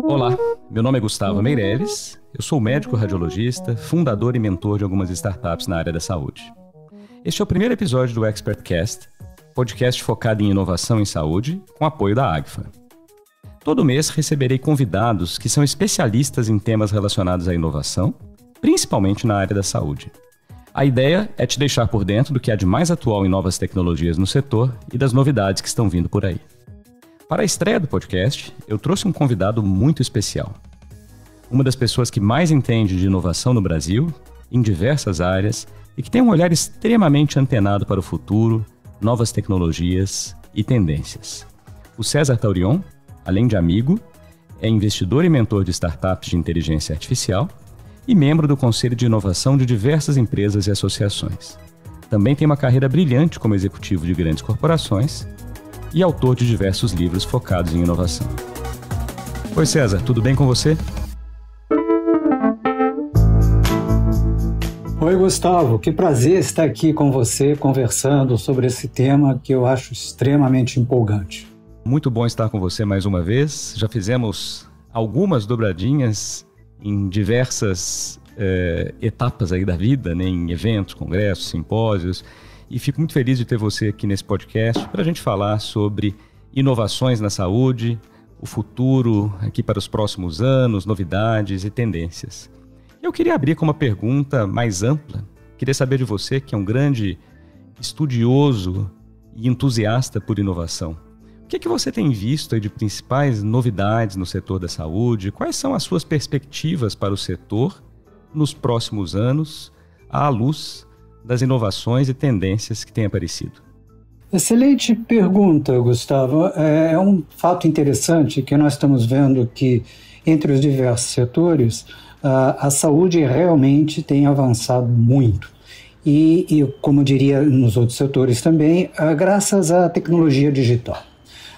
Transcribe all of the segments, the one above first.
Olá, meu nome é Gustavo Meireles, eu sou médico radiologista, fundador e mentor de algumas startups na área da saúde. Este é o primeiro episódio do ExpertCast, podcast focado em inovação em saúde, com apoio da Agfa. Todo mês receberei convidados que são especialistas em temas relacionados à inovação, principalmente na área da saúde. A ideia é te deixar por dentro do que há de mais atual em novas tecnologias no setor e das novidades que estão vindo por aí. Para a estreia do podcast, eu trouxe um convidado muito especial. Uma das pessoas que mais entende de inovação no Brasil, em diversas áreas, e que tem um olhar extremamente antenado para o futuro, novas tecnologias e tendências. O César Taurion, além de amigo, é investidor e mentor de startups de inteligência artificial e membro do Conselho de Inovação de diversas empresas e associações. Também tem uma carreira brilhante como executivo de grandes corporações e autor de diversos livros focados em inovação. Oi César, tudo bem com você? Oi Gustavo, que prazer estar aqui com você conversando sobre esse tema que eu acho extremamente empolgante. Muito bom estar com você mais uma vez. Já fizemos algumas dobradinhas em diversas etapas aí da vida, né? Em eventos, congressos, simpósios. E fico muito feliz de ter você aqui nesse podcast para a gente falar sobre inovações na saúde, o futuro aqui para os próximos anos, novidades e tendências. Eu queria abrir com uma pergunta mais ampla. Queria saber de você, que é um grande estudioso e entusiasta por inovação. O que você tem visto aí de principais novidades no setor da saúde? Quais são as suas perspectivas para o setor nos próximos anos, à luz das inovações e tendências que têm aparecido? Excelente pergunta, Gustavo. É um fato interessante que nós estamos vendo que, entre os diversos setores, a saúde realmente tem avançado muito. E como diria nos outros setores também, graças à tecnologia digital.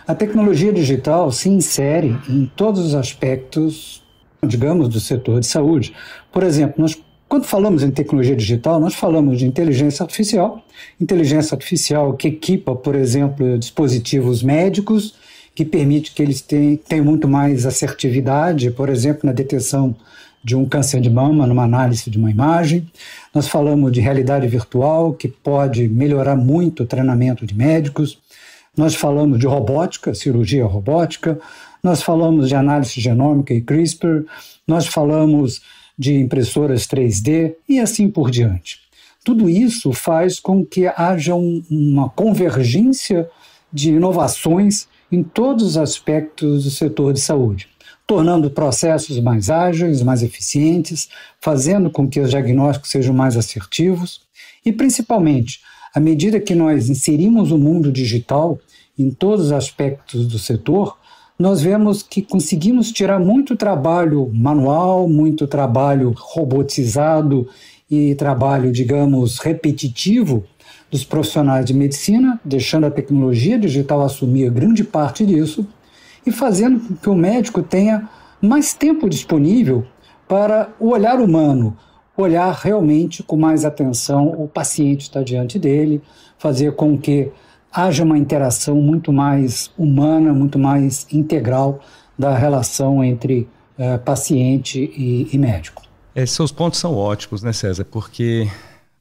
A tecnologia digital se insere em todos os aspectos, digamos, do setor de saúde. Por exemplo, quando falamos em tecnologia digital, nós falamos de inteligência artificial que equipa, por exemplo, dispositivos médicos, que permite que eles tenham muito mais assertividade, por exemplo, na detecção de um câncer de mama, numa análise de uma imagem. Nós falamos de realidade virtual, que pode melhorar muito o treinamento de médicos. Nós falamos de robótica, cirurgia robótica, nós falamos de análise genômica e CRISPR, nós falamos de impressoras 3D e assim por diante. Tudo isso faz com que haja uma convergência de inovações em todos os aspectos do setor de saúde, tornando processos mais ágeis, mais eficientes, fazendo com que os diagnósticos sejam mais assertivos e, principalmente, à medida que nós inserimos o mundo digital em todos os aspectos do setor, nós vemos que conseguimos tirar muito trabalho manual, muito trabalho robotizado e trabalho, digamos, repetitivo dos profissionais de medicina, deixando a tecnologia digital assumir grande parte disso e fazendo com que o médico tenha mais tempo disponível para o olhar humano, olhar realmente com mais atenção o paciente está diante dele, fazer com que haja uma interação muito mais humana, muito mais integral da relação entre paciente e médico. Seus pontos são ótimos, né, César? Porque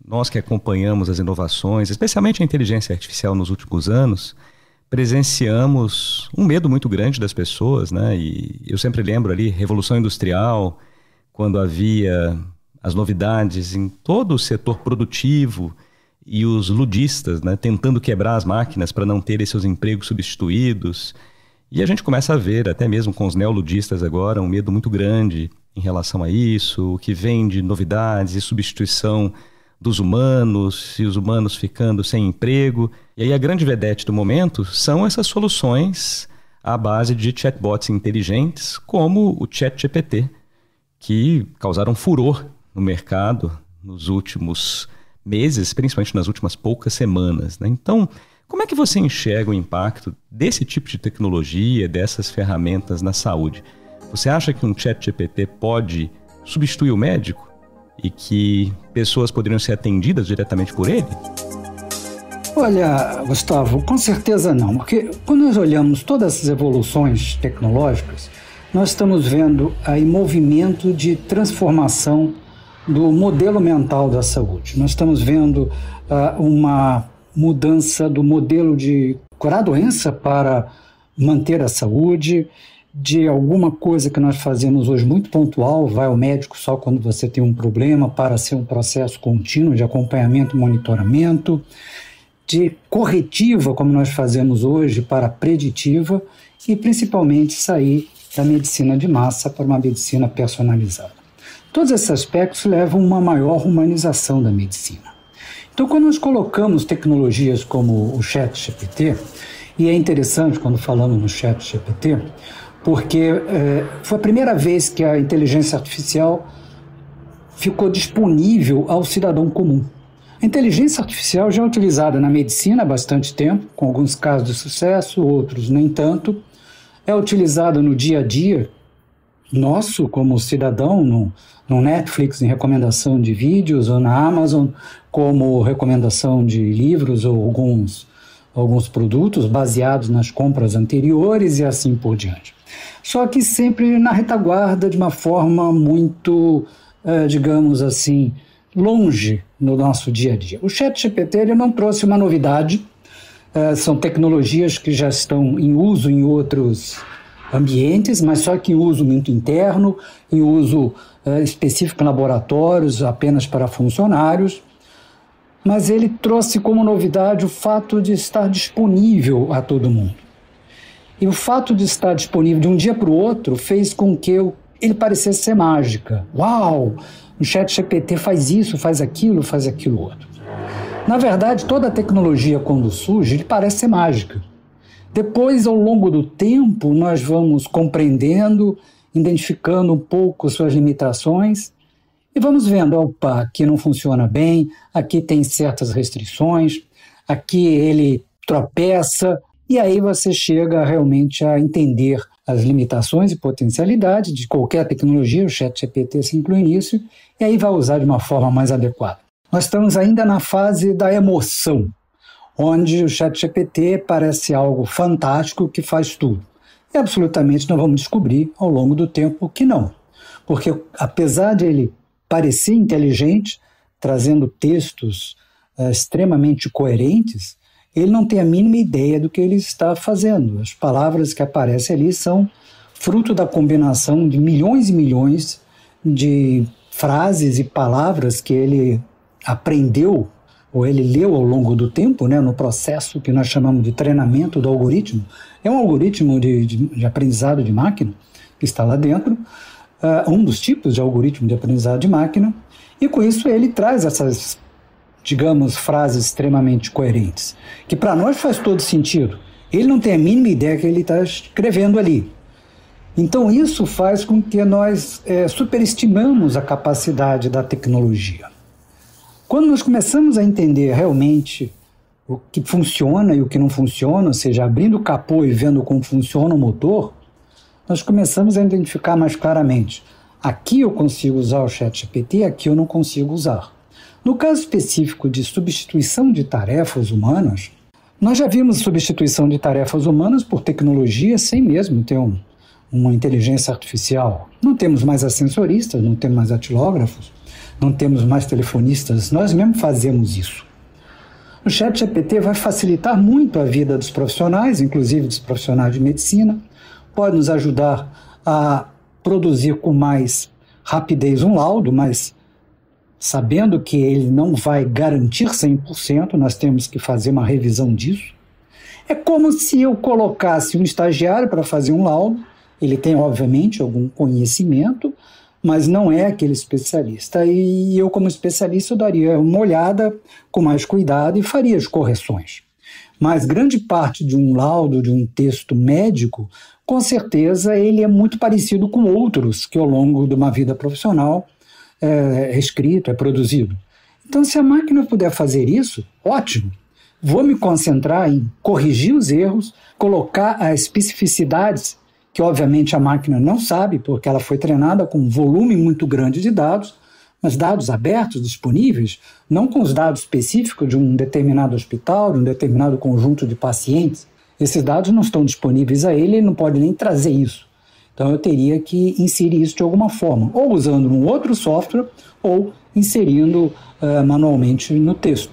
nós que acompanhamos as inovações, especialmente a inteligência artificial nos últimos anos, presenciamos um medo muito grande das pessoas, né? E eu sempre lembro ali, Revolução Industrial, quando havia as novidades em todo o setor produtivo, e os ludistas, né, tentando quebrar as máquinas para não terem seus empregos substituídos. E a gente começa a ver, até mesmo com os neoludistas agora, um medo muito grande em relação a isso, o que vem de novidades e substituição dos humanos, e os humanos ficando sem emprego. E aí a grande vedete do momento são essas soluções à base de chatbots inteligentes, como o ChatGPT, que causaram furor no mercado nos últimos meses, principalmente nas últimas poucas semanas, né? Então, como é que você enxerga o impacto desse tipo de tecnologia, dessas ferramentas na saúde? Você acha que um ChatGPT pode substituir o médico e que pessoas poderiam ser atendidas diretamente por ele? Olha, Gustavo, com certeza não, porque quando nós olhamos todas essas evoluções tecnológicas, nós estamos vendo aí movimento de transformação do modelo mental da saúde. Nós estamos vendo uma mudança do modelo de curar a doença para manter a saúde, de alguma coisa que nós fazemos hoje muito pontual, vai ao médico só quando você tem um problema, para ser um processo contínuo de acompanhamento e monitoramento, de corretiva, como nós fazemos hoje, para preditiva, e principalmente sair da medicina de massa para uma medicina personalizada. Todos esses aspectos levam a uma maior humanização da medicina. Então, quando nós colocamos tecnologias como o ChatGPT, e é interessante quando falamos no ChatGPT, porque foi a primeira vez que a inteligência artificial ficou disponível ao cidadão comum. A inteligência artificial já é utilizada na medicina há bastante tempo, com alguns casos de sucesso, outros nem tanto. É utilizada no dia a dia nosso, como cidadão, no Netflix em recomendação de vídeos, ou na Amazon como recomendação de livros ou alguns produtos baseados nas compras anteriores e assim por diante. Só que sempre na retaguarda, de uma forma muito, digamos assim, longe no nosso dia a dia. O ChatGPT ele não trouxe uma novidade, são tecnologias que já estão em uso em outros ambientes, mas só que em uso muito interno, em uso específico em laboratórios, apenas para funcionários, mas ele trouxe como novidade o fato de estar disponível a todo mundo. E o fato de estar disponível de um dia para o outro fez com que ele parecesse ser mágica. Uau! O ChatGPT faz isso, faz aquilo outro. Na verdade, toda a tecnologia, quando surge, ele parece ser mágica. Depois, ao longo do tempo, nós vamos compreendendo, identificando um pouco suas limitações e vamos vendo, opa, aqui não funciona bem, aqui tem certas restrições, aqui ele tropeça, e aí você chega realmente a entender as limitações e potencialidades de qualquer tecnologia, o ChatGPT se inclui nisso, e aí vai usar de uma forma mais adequada. Nós estamos ainda na fase da emoção, onde o ChatGPT parece algo fantástico que faz tudo. E absolutamente nós vamos descobrir ao longo do tempo que não. Porque apesar de ele parecer inteligente, trazendo textos extremamente coerentes, ele não tem a mínima ideia do que ele está fazendo. As palavras que aparecem ali são fruto da combinação de milhões e milhões de frases e palavras que ele aprendeu ou ele leu ao longo do tempo, né, no processo que nós chamamos de treinamento do algoritmo. É um algoritmo de aprendizado de máquina que está lá dentro, um dos tipos de algoritmo de aprendizado de máquina, e com isso ele traz essas, digamos, frases extremamente coerentes, que para nós faz todo sentido. Ele não tem a mínima ideia que ele está escrevendo ali. Então isso faz com que nós superestimamos a capacidade da tecnologia. Quando nós começamos a entender realmente o que funciona e o que não funciona, ou seja, abrindo o capô e vendo como funciona o motor, nós começamos a identificar mais claramente. Aqui eu consigo usar o ChatGPT, aqui eu não consigo usar. No caso específico de substituição de tarefas humanas, nós já vimos substituição de tarefas humanas por tecnologia sem mesmo ter uma inteligência artificial. Não temos mais ascensoristas, não temos mais datilógrafos, não temos mais telefonistas, nós mesmos fazemos isso. O ChatGPT vai facilitar muito a vida dos profissionais, inclusive dos profissionais de medicina, pode nos ajudar a produzir com mais rapidez um laudo, mas sabendo que ele não vai garantir 100%, nós temos que fazer uma revisão disso. É como se eu colocasse um estagiário para fazer um laudo, ele tem, obviamente, algum conhecimento, mas não é aquele especialista. E eu, como especialista, eu daria uma olhada com mais cuidado e faria as correções. Mas grande parte de um laudo, de um texto médico, com certeza ele é muito parecido com outros que ao longo de uma vida profissional é escrito, é produzido. Então, se a máquina puder fazer isso, ótimo. Vou me concentrar em corrigir os erros, colocar as especificidades que obviamente a máquina não sabe, porque ela foi treinada com um volume muito grande de dados, mas dados abertos, disponíveis, não com os dados específicos de um determinado hospital, de um determinado conjunto de pacientes. Esses dados não estão disponíveis a ele não pode nem trazer isso. Então eu teria que inserir isso de alguma forma, ou usando um outro software, ou inserindo manualmente no texto.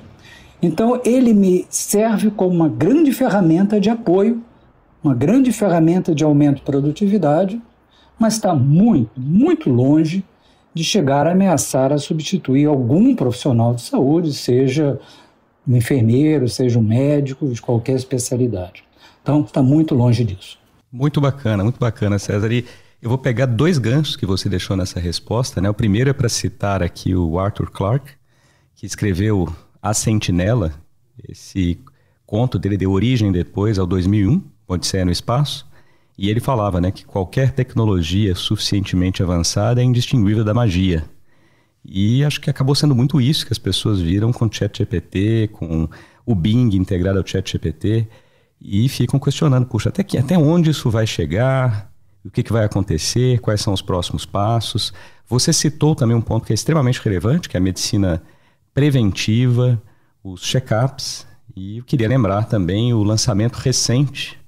Então ele me serve como uma grande ferramenta de apoio, uma grande ferramenta de aumento de produtividade, mas está muito, muito longe de chegar a ameaçar a substituir algum profissional de saúde, seja um enfermeiro, seja um médico, de qualquer especialidade. Então, está muito longe disso. Muito bacana, César. E eu vou pegar 2 ganchos que você deixou nessa resposta, né? O primeiro é para citar aqui o Arthur Clarke, que escreveu A Sentinela. Esse conto dele deu origem depois ao 2001, Odisseia no Espaço. E ele falava, né, que qualquer tecnologia suficientemente avançada é indistinguível da magia. E acho que acabou sendo muito isso que as pessoas viram com o ChatGPT, com o Bing integrado ao ChatGPT, e ficam questionando, puxa, até onde isso vai chegar? O que vai acontecer? Quais são os próximos passos? Você citou também um ponto que é extremamente relevante, que é a medicina preventiva, os check-ups, e eu queria lembrar também o lançamento recente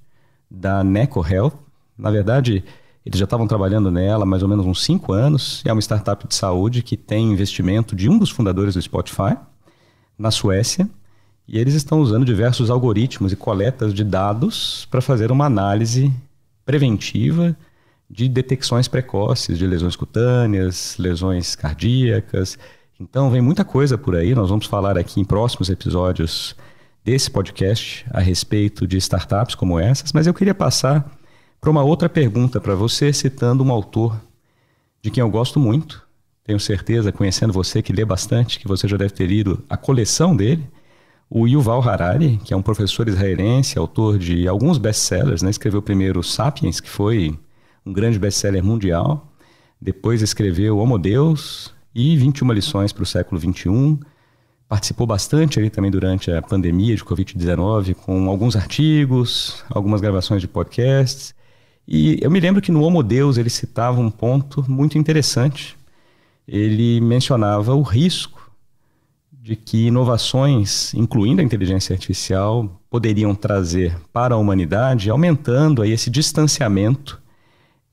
da NecoHealth. Na verdade, eles já estavam trabalhando nela há mais ou menos uns 5 anos. É uma startup de saúde que tem investimento de um dos fundadores do Spotify, na Suécia. E eles estão usando diversos algoritmos e coletas de dados para fazer uma análise preventiva de detecções precoces de lesões cutâneas, lesões cardíacas. Então, vem muita coisa por aí. Nós vamos falar aqui em próximos episódios desse podcast a respeito de startups como essas, mas eu queria passar para uma outra pergunta para você, citando um autor de quem eu gosto muito. Tenho certeza, conhecendo você que lê bastante, que você já deve ter lido a coleção dele, o Yuval Harari, que é um professor israelense, autor de alguns best-sellers, né? Escreveu primeiro Sapiens, que foi um grande best-seller mundial, depois escreveu Homo Deus e 21 lições para o século XXI. Participou bastante ali também durante a pandemia de Covid-19 com alguns artigos, algumas gravações de podcasts. E eu me lembro que no Homo Deus ele citava um ponto muito interessante. Ele mencionava o risco de que inovações, incluindo a inteligência artificial, poderiam trazer para a humanidade, aumentando aí esse distanciamento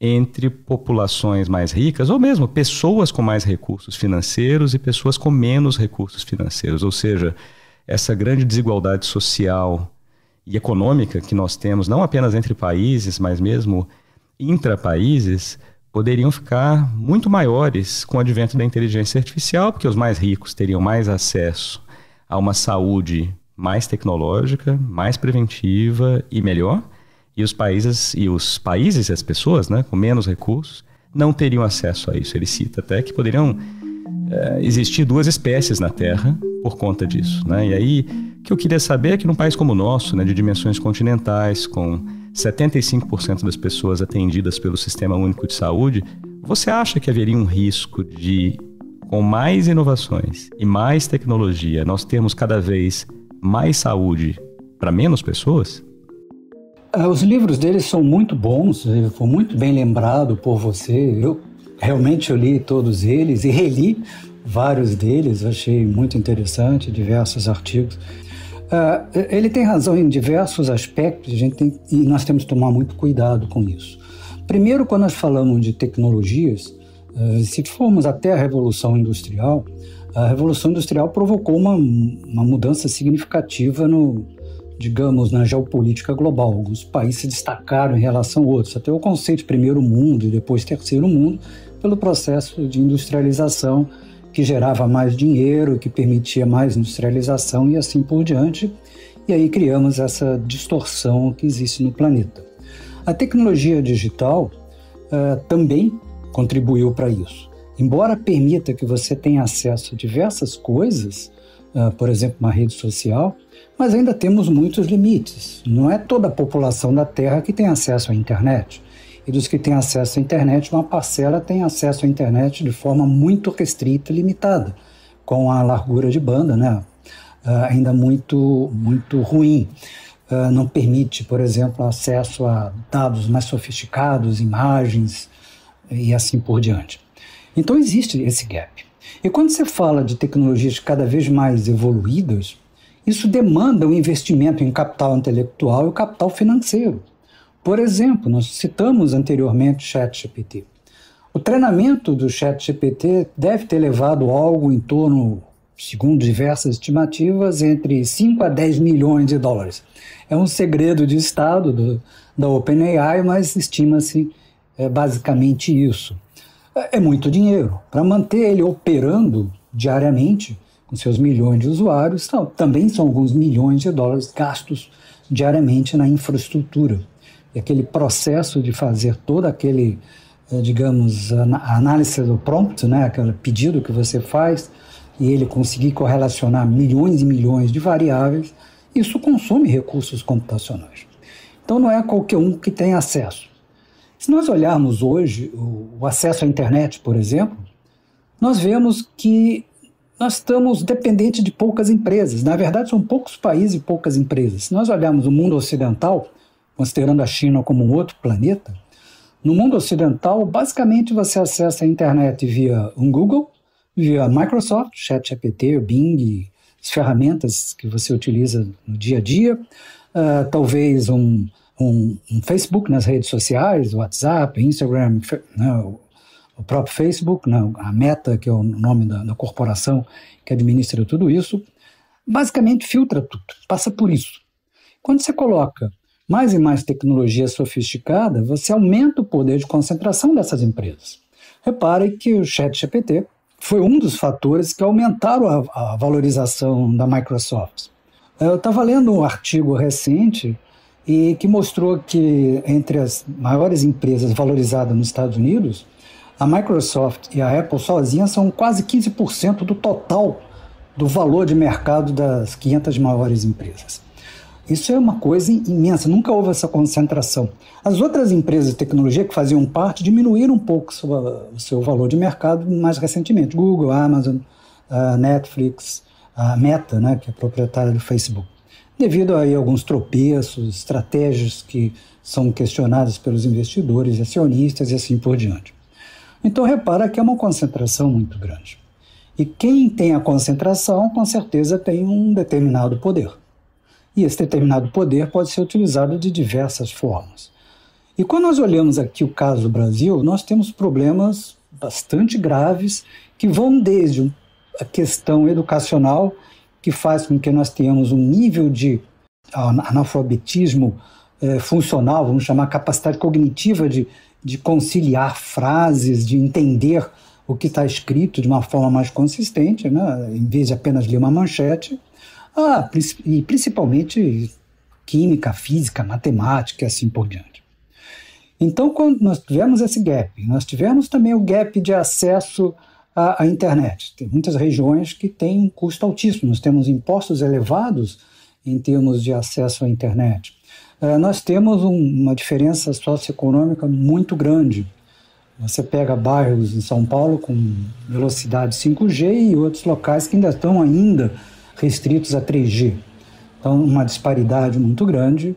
entre populações mais ricas, ou mesmo pessoas com mais recursos financeiros e pessoas com menos recursos financeiros. Ou seja, essa grande desigualdade social e econômica que nós temos, não apenas entre países, mas mesmo intrapaíses, poderiam ficar muito maiores com o advento da inteligência artificial, porque os mais ricos teriam mais acesso a uma saúde mais tecnológica, mais preventiva e melhor, e os países e as pessoas, né, com menos recursos não teriam acesso a isso. Ele cita até que poderiam existir 2 espécies na Terra por conta disso, né? E aí, o que eu queria saber é que num país como o nosso, né, de dimensões continentais, com 75% das pessoas atendidas pelo Sistema Único de Saúde, você acha que haveria um risco de, com mais inovações e mais tecnologia, nós termos cada vez mais saúde para menos pessoas? Os livros deles são muito bons, foi muito bem lembrado por você. Eu li todos eles e reli vários deles, achei muito interessante, diversos artigos. Ele tem razão em diversos aspectos, e nós temos que tomar muito cuidado com isso. Primeiro, quando nós falamos de tecnologias, se formos até a Revolução Industrial provocou uma mudança significativa na geopolítica global. Alguns países se destacaram em relação a outros, até o conceito de primeiro mundo e depois terceiro mundo, pelo processo de industrialização que gerava mais dinheiro, que permitia mais industrialização e assim por diante. E aí criamos essa distorção que existe no planeta. A tecnologia digital também contribuiu para isso. Embora permita que você tenha acesso a diversas coisas, por exemplo, uma rede social, mas ainda temos muitos limites. Não é toda a população da Terra que tem acesso à internet. E dos que têm acesso à internet, uma parcela tem acesso à internet de forma muito restrita e limitada, com a largura de banda, né? Ainda muito, muito ruim. Não permite, por exemplo, acesso a dados mais sofisticados, imagens e assim por diante. Então existe esse gap. E quando você fala de tecnologias cada vez mais evoluídas, isso demanda um investimento em capital intelectual e capital financeiro. Por exemplo, nós citamos anteriormente o ChatGPT. O treinamento do ChatGPT deve ter levado algo em torno, segundo diversas estimativas, entre 5 a 10 milhões de dólares. É um segredo de Estado da OpenAI, mas estima-se basicamente isso. É muito dinheiro. Para manter ele operando diariamente, com seus milhões de usuários, também são alguns milhões de dólares gastos diariamente na infraestrutura. E aquele processo de fazer todo aquele, digamos, a análise do prompt, né, aquele pedido que você faz, e ele conseguir correlacionar milhões e milhões de variáveis, isso consome recursos computacionais. Então não é qualquer um que tem acesso. Se nós olharmos hoje o acesso à internet, por exemplo, nós vemos que nós estamos dependentes de poucas empresas. Na verdade, são poucos países e poucas empresas. Se nós olharmos o mundo ocidental, considerando a China como um outro planeta, no mundo ocidental, basicamente você acessa a internet via um Google, via Microsoft, ChatGPT, Bing, as ferramentas que você utiliza no dia a dia, talvez um Facebook nas redes sociais, WhatsApp, Instagram, né, o próprio Facebook, né, a Meta, que é o nome da corporação que administra tudo isso, basicamente filtra tudo, passa por isso. Quando você coloca mais e mais tecnologia sofisticada, você aumenta o poder de concentração dessas empresas. Repare que o ChatGPT foi um dos fatores que aumentaram a valorização da Microsoft. Eu estava lendo um artigo recente e que mostrou que entre as maiores empresas valorizadas nos Estados Unidos, a Microsoft e a Apple sozinhas são quase 15% do total do valor de mercado das 500 maiores empresas. Isso é uma coisa imensa, nunca houve essa concentração. As outras empresas de tecnologia que faziam parte diminuíram um pouco o seu valor de mercado mais recentemente. Google, Amazon, Netflix, a Meta, né, que é proprietária do Facebook. Devido a alguns tropeços, estratégias que são questionadas pelos investidores, acionistas e assim por diante. Então repara que é uma concentração muito grande. E quem tem a concentração, com certeza tem um determinado poder. E esse determinado poder pode ser utilizado de diversas formas. E quando nós olhamos aqui o caso do Brasil, nós temos problemas bastante graves que vão desde a questão educacional, que faz com que nós tenhamos um nível de analfabetismo funcional, vamos chamar capacidade cognitiva de conciliar frases, de entender o que está escrito de uma forma mais consistente, né, em vez de apenas ler uma manchete. E principalmente química, física, matemática e assim por diante. Então, quando nós tivemos esse gap, nós tivemos também o gap de acesso à internet. Tem muitas regiões que têm um custo altíssimo, nós temos impostos elevados em termos de acesso à internet. Nós temos uma diferença socioeconômica muito grande. Você pega bairros em São Paulo com velocidade 5G e outros locais que ainda estão restritos a 3G. Então, uma disparidade muito grande.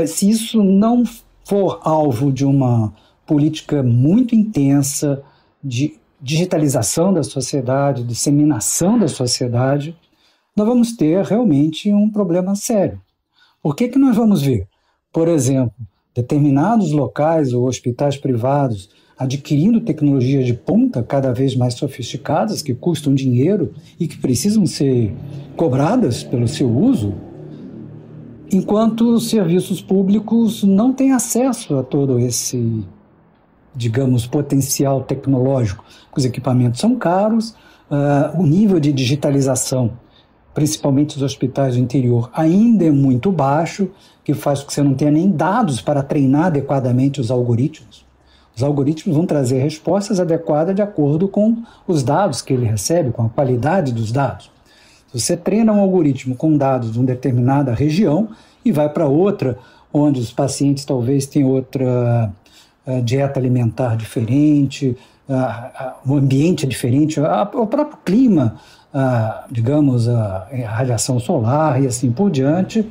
Se isso não for alvo de uma política muito intensa de digitalização da sociedade, disseminação da sociedade, nós vamos ter realmente um problema sério. Por que nós vamos ver, por exemplo, determinados locais ou hospitais privados adquirindo tecnologias de ponta cada vez mais sofisticadas, que custam dinheiro e que precisam ser cobradas pelo seu uso, enquanto os serviços públicos não têm acesso a todo esse, digamos, potencial tecnológico. Os equipamentos são caros, o nível de digitalização, principalmente dos hospitais do interior, ainda é muito baixo, que faz com que você não tenha nem dados para treinar adequadamente os algoritmos. Os algoritmos vão trazer respostas adequadas de acordo com os dados que ele recebe, com a qualidade dos dados. Se você treina um algoritmo com dados de uma determinada região e vai para outra, onde os pacientes talvez tenham outra dieta alimentar diferente, o ambiente é diferente, o próprio clima, digamos, a radiação solar e assim por diante,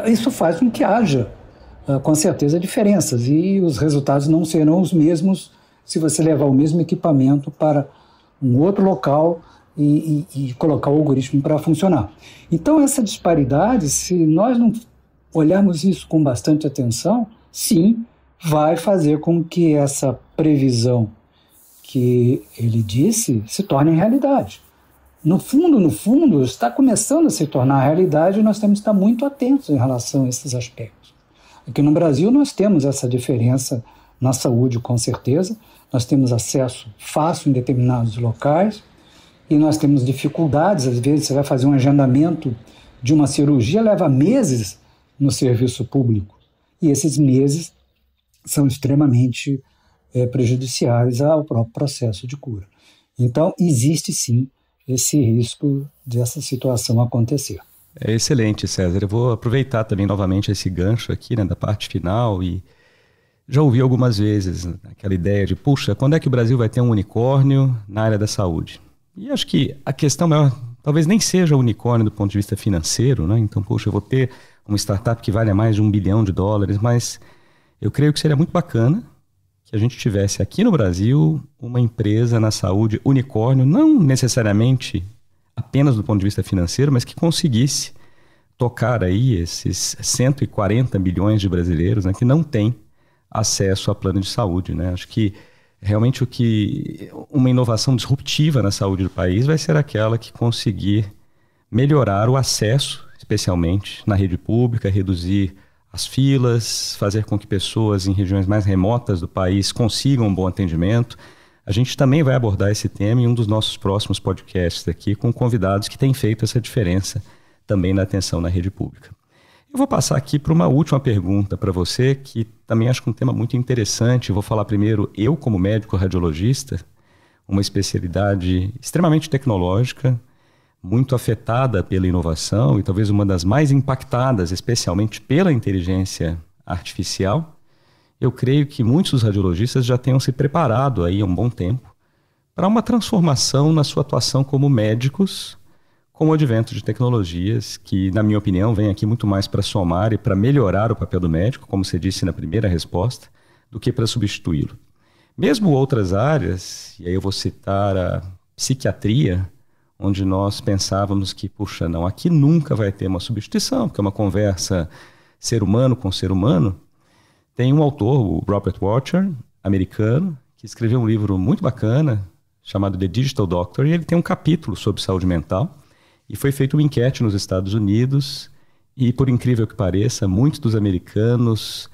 isso faz com que haja com certeza diferenças, e os resultados não serão os mesmos se você levar o mesmo equipamento para um outro local e colocar o algoritmo para funcionar. Então, essa disparidade, se nós não olharmos isso com bastante atenção, sim, vai fazer com que essa previsão que ele disse se torne realidade. No fundo, está começando a se tornar realidade e nós temos que estar muito atentos em relação a esses aspectos. Aqui no Brasil nós temos essa diferença na saúde, com certeza. Nós temos acesso fácil em determinados locais e nós temos dificuldades. Às vezes você vai fazer um agendamento de uma cirurgia, leva meses no serviço público. E esses meses são extremamente prejudiciais ao próprio processo de cura. Então, existe sim esse risco dessa situação acontecer. É excelente, César. Eu vou aproveitar também novamente esse gancho aqui, né, da parte final, e já ouvi algumas vezes aquela ideia de, puxa, quando é que o Brasil vai ter um unicórnio na área da saúde? E acho que a questão maior talvez nem seja unicórnio do ponto de vista financeiro, né? Então, puxa, eu vou ter uma startup que vale mais de $1 bilhão, mas eu creio que seria muito bacana que a gente tivesse aqui no Brasil uma empresa na saúde unicórnio, não necessariamente apenas do ponto de vista financeiro, mas que conseguisse tocar aí esses 140 milhões de brasileiros, né, que não têm acesso a plano de saúde, né? Acho que realmente uma inovação disruptiva na saúde do país vai ser aquela que conseguir melhorar o acesso, especialmente na rede pública, reduzir as filas, fazer com que pessoas em regiões mais remotas do país consigam um bom atendimento. A gente também vai abordar esse tema em um dos nossos próximos podcasts aqui, com convidados que têm feito essa diferença também na atenção na rede pública. Eu vou passar aqui para uma última pergunta para você, que também acho que é um tema muito interessante. Eu vou falar primeiro, eu como médico radiologista, uma especialidade extremamente tecnológica, muito afetada pela inovação e talvez uma das mais impactadas, especialmente pela inteligência artificial. Eu creio que muitos dos radiologistas já tenham se preparado aí há um bom tempo para uma transformação na sua atuação como médicos, com o advento de tecnologias que, na minha opinião, vem aqui muito mais para somar e para melhorar o papel do médico, como você disse na primeira resposta, do que para substituí-lo. Mesmo outras áreas, e aí eu vou citar a psiquiatria, onde nós pensávamos que, puxa, não, aqui nunca vai ter uma substituição, porque é uma conversa ser humano com ser humano. Tem um autor, o Robert Wachter, americano, que escreveu um livro muito bacana, chamado The Digital Doctor, e ele tem um capítulo sobre saúde mental, e foi feita uma enquete nos Estados Unidos, e por incrível que pareça, muitos dos americanos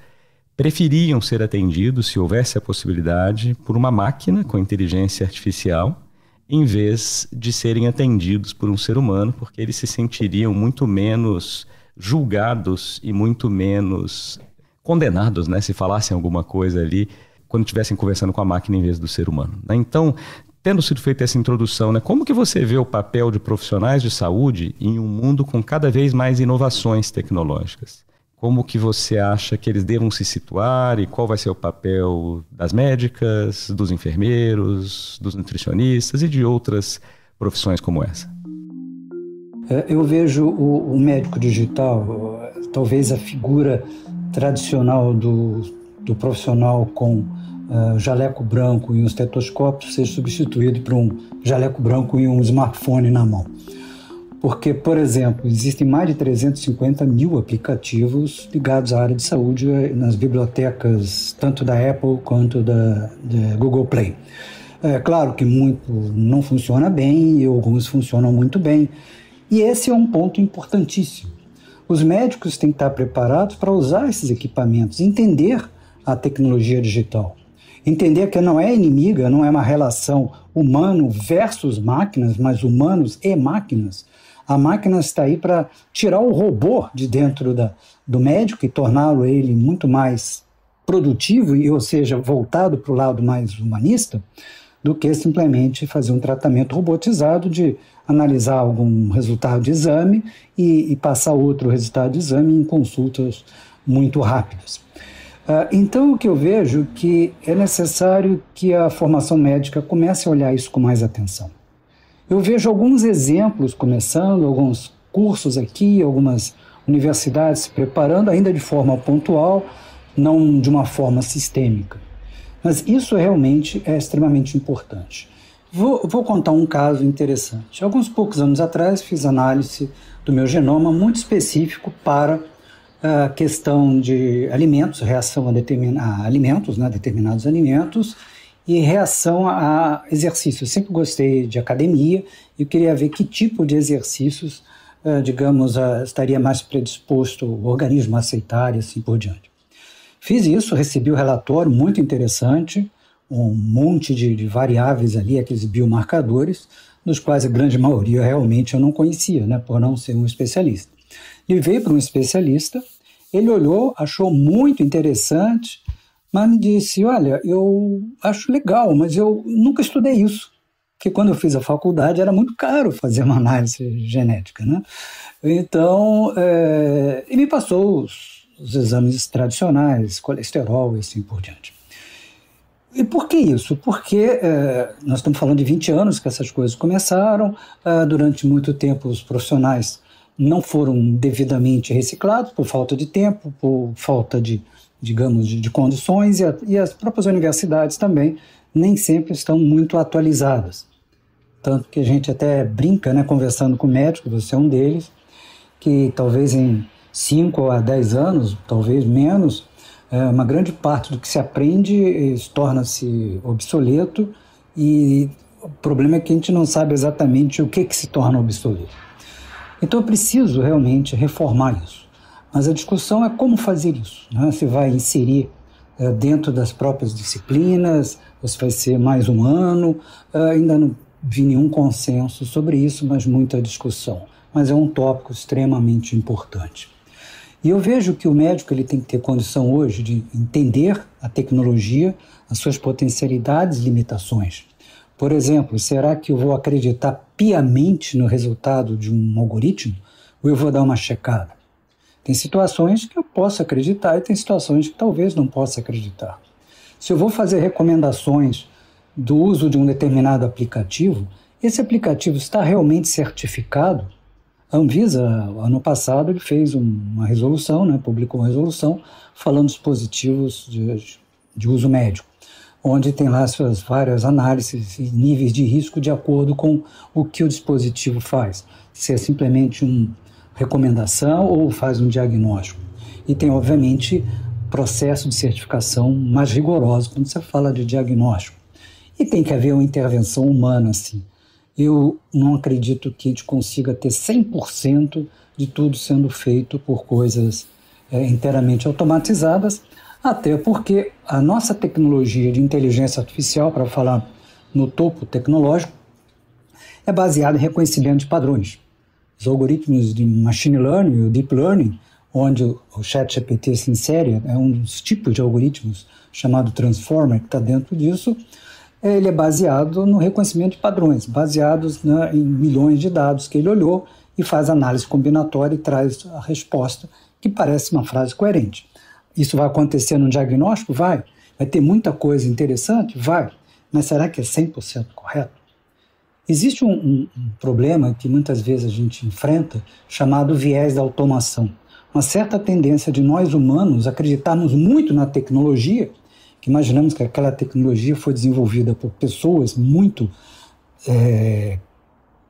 preferiam ser atendidos, se houvesse a possibilidade, por uma máquina com inteligência artificial, em vez de serem atendidos por um ser humano, porque eles se sentiriam muito menos julgados e muito menos condenados, né, se falassem alguma coisa ali, quando estivessem conversando com a máquina em vez do ser humano, né? Então, tendo sido feita essa introdução, né, como que você vê o papel de profissionais de saúde em um mundo com cada vez mais inovações tecnológicas? Como que você acha que eles devam se situar e qual vai ser o papel das médicas, dos enfermeiros, dos nutricionistas e de outras profissões como essa? Eu vejo o médico digital, talvez a figura tradicional do profissional com jaleco branco e um estetoscópio seja substituído por um jaleco branco e um smartphone na mão. Porque, por exemplo, existem mais de 350 mil aplicativos ligados à área de saúde nas bibliotecas, tanto da Apple quanto da Google Play. É claro que muito não funciona bem e alguns funcionam muito bem. E esse é um ponto importantíssimo. Os médicos têm que estar preparados para usar esses equipamentos, entender a tecnologia digital. Entender que não é inimiga, não é uma relação humano versus máquinas, mas humanos e máquinas. A máquina está aí para tirar o robô de dentro do médico e torná-lo ele muito mais produtivo, ou seja, voltado para o lado mais humanista, do que simplesmente fazer um tratamento robotizado de analisar algum resultado de exame e passar outro resultado de exame em consultas muito rápidas. Então, o que eu vejo é que é necessário que a formação médica comece a olhar isso com mais atenção. Eu vejo alguns exemplos começando, alguns cursos aqui, algumas universidades se preparando, ainda de forma pontual, não de uma forma sistêmica. Mas isso realmente é extremamente importante. Vou contar um caso interessante. Alguns poucos anos atrás, fiz análise do meu genoma muito específico para a questão de alimentos, reação a alimentos, né, determinados alimentos, e reação a exercícios. Eu sempre gostei de academia e queria ver que tipo de exercícios, estaria mais predisposto o organismo a aceitar e assim por diante. Fiz isso, recebi o relatório, muito interessante, um monte de variáveis ali, aqueles biomarcadores, dos quais a grande maioria realmente eu não conhecia, né, por não ser um especialista. Levei para um especialista, ele olhou, achou muito interessante, mas me disse, olha, eu acho legal, mas eu nunca estudei isso, porque quando eu fiz a faculdade era muito caro fazer uma análise genética, né? Então, ele me passou os exames tradicionais, colesterol e assim por diante. E por que isso? Porque nós estamos falando de 20 anos que essas coisas começaram, durante muito tempo os profissionais não foram devidamente reciclados por falta de tempo, por falta de condições, e as próprias universidades também nem sempre estão muito atualizadas. Tanto que a gente até brinca, né, conversando com médicos, você é um deles, que talvez em 5 a 10 anos, talvez menos, uma grande parte do que se aprende torna-se obsoleto, e o problema é que a gente não sabe exatamente o que se torna obsoleto. Então eu preciso realmente reformar isso. Mas a discussão é como fazer isso, né? Você vai inserir dentro das próprias disciplinas, você vai ser mais humano, ainda não vi nenhum consenso sobre isso, mas muita discussão. Mas é um tópico extremamente importante. E eu vejo que o médico ele tem que ter condição hoje de entender a tecnologia, as suas potencialidades e limitações. Por exemplo, será que eu vou acreditar piamente no resultado de um algoritmo ou eu vou dar uma checada? Tem situações que eu posso acreditar e tem situações que talvez não possa acreditar. Se eu vou fazer recomendações do uso de um determinado aplicativo, esse aplicativo está realmente certificado? A Anvisa, ano passado, ele fez uma resolução, né, publicou uma resolução falando dos dispositivos de uso médico, onde tem lá suas várias análises e níveis de risco de acordo com o que o dispositivo faz. Se é simplesmente uma recomendação ou faz um diagnóstico. E tem, obviamente, processo de certificação mais rigoroso quando você fala de diagnóstico. E tem que haver uma intervenção humana, assim. Eu não acredito que a gente consiga ter 100% de tudo sendo feito por coisas inteiramente automatizadas, até porque a nossa tecnologia de inteligência artificial, para falar no topo tecnológico, é baseada em reconhecimento de padrões. Os algoritmos de machine learning, o deep learning, onde o ChatGPT se insere, é um dos tipos de algoritmos chamado transformer que está dentro disso. Ele é baseado no reconhecimento de padrões, baseados em milhões de dados que ele olhou e faz análise combinatória e traz a resposta que parece uma frase coerente. Isso vai acontecer no diagnóstico? Vai. Vai ter muita coisa interessante? Vai. Mas será que é 100% correto? Existe um problema que muitas vezes a gente enfrenta, chamado viés da automação. Uma certa tendência de nós humanos acreditarmos muito na tecnologia, que imaginamos que aquela tecnologia foi desenvolvida por pessoas muito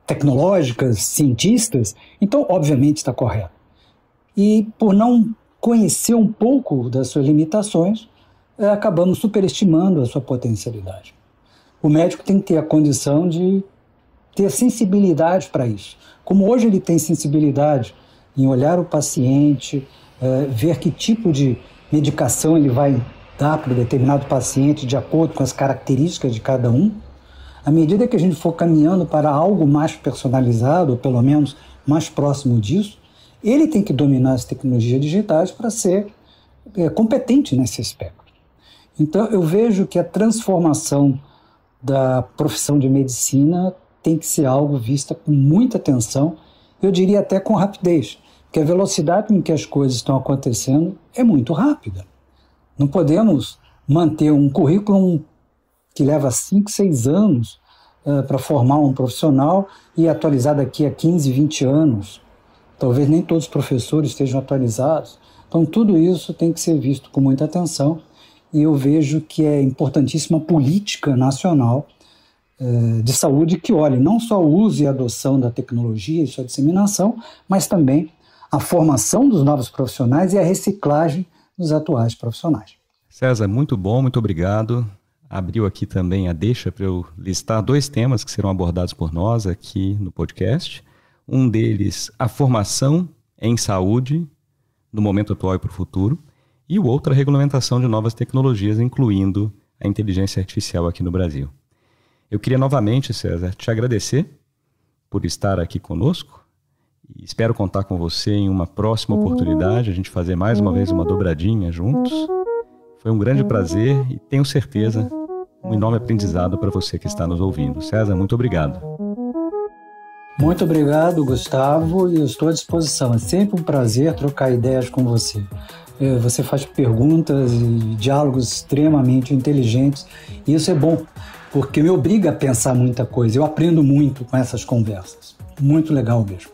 tecnológicas, cientistas, então obviamente está correto. E por não conhecer um pouco das suas limitações, acabamos superestimando a sua potencialidade. O médico tem que ter a condição de ter sensibilidade para isso. Como hoje ele tem sensibilidade em olhar o paciente, ver que tipo de medicação ele vai dar para um determinado paciente de acordo com as características de cada um, à medida que a gente for caminhando para algo mais personalizado, ou pelo menos mais próximo disso, ele tem que dominar as tecnologias digitais para ser competente nesse aspecto. Então, eu vejo que a transformação da profissão de medicina tem que ser algo vista com muita atenção, eu diria até com rapidez, porque a velocidade com que as coisas estão acontecendo é muito rápida. Não podemos manter um currículo que leva 5, 6 anos para formar um profissional e atualizar daqui a 15, 20 anos. Talvez nem todos os professores estejam atualizados. Então, tudo isso tem que ser visto com muita atenção e eu vejo que é importantíssima a política nacional de saúde que olhe não só o uso e a adoção da tecnologia e sua disseminação, mas também a formação dos novos profissionais e a reciclagem dos atuais profissionais. César, muito bom, muito obrigado. Abriu aqui também a deixa para eu listar 2 temas que serão abordados por nós aqui no podcast. Um deles, a formação em saúde no momento atual e para o futuro. E o outro, a regulamentação de novas tecnologias, incluindo a inteligência artificial aqui no Brasil. Eu queria novamente, César, te agradecer por estar aqui conosco. E espero contar com você em uma próxima oportunidade, a gente fazer mais uma vez uma dobradinha juntos. Foi um grande prazer e tenho certeza um enorme aprendizado para você que está nos ouvindo. César, muito obrigado. Muito obrigado, Gustavo, e eu estou à disposição. É sempre um prazer trocar ideias com você. Você faz perguntas e diálogos extremamente inteligentes, e isso é bom, porque me obriga a pensar muita coisa. Eu aprendo muito com essas conversas. Muito legal mesmo.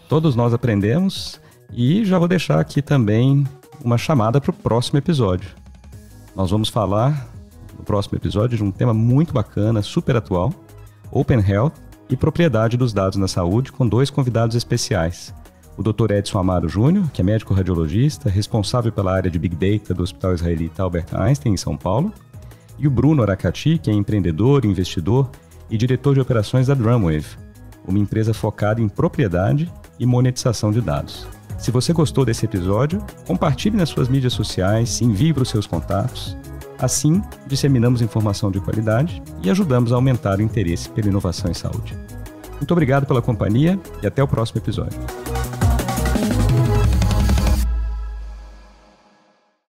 Todos nós aprendemos, e já vou deixar aqui também uma chamada para o próximo episódio. Nós vamos falar no próximo episódio de um tema muito bacana, super atual, Open Health e propriedade dos dados na saúde, com 2 convidados especiais. O Dr. Edson Amaro Júnior, que é médico radiologista, responsável pela área de Big Data do Hospital Israelita Albert Einstein, em São Paulo, e o Bruno Aracati, que é empreendedor, investidor e diretor de operações da Drumwave, uma empresa focada em propriedade e monetização de dados. Se você gostou desse episódio, compartilhe nas suas mídias sociais, envie para os seus contatos. Assim, disseminamos informação de qualidade e ajudamos a aumentar o interesse pela inovação em saúde. Muito obrigado pela companhia e até o próximo episódio.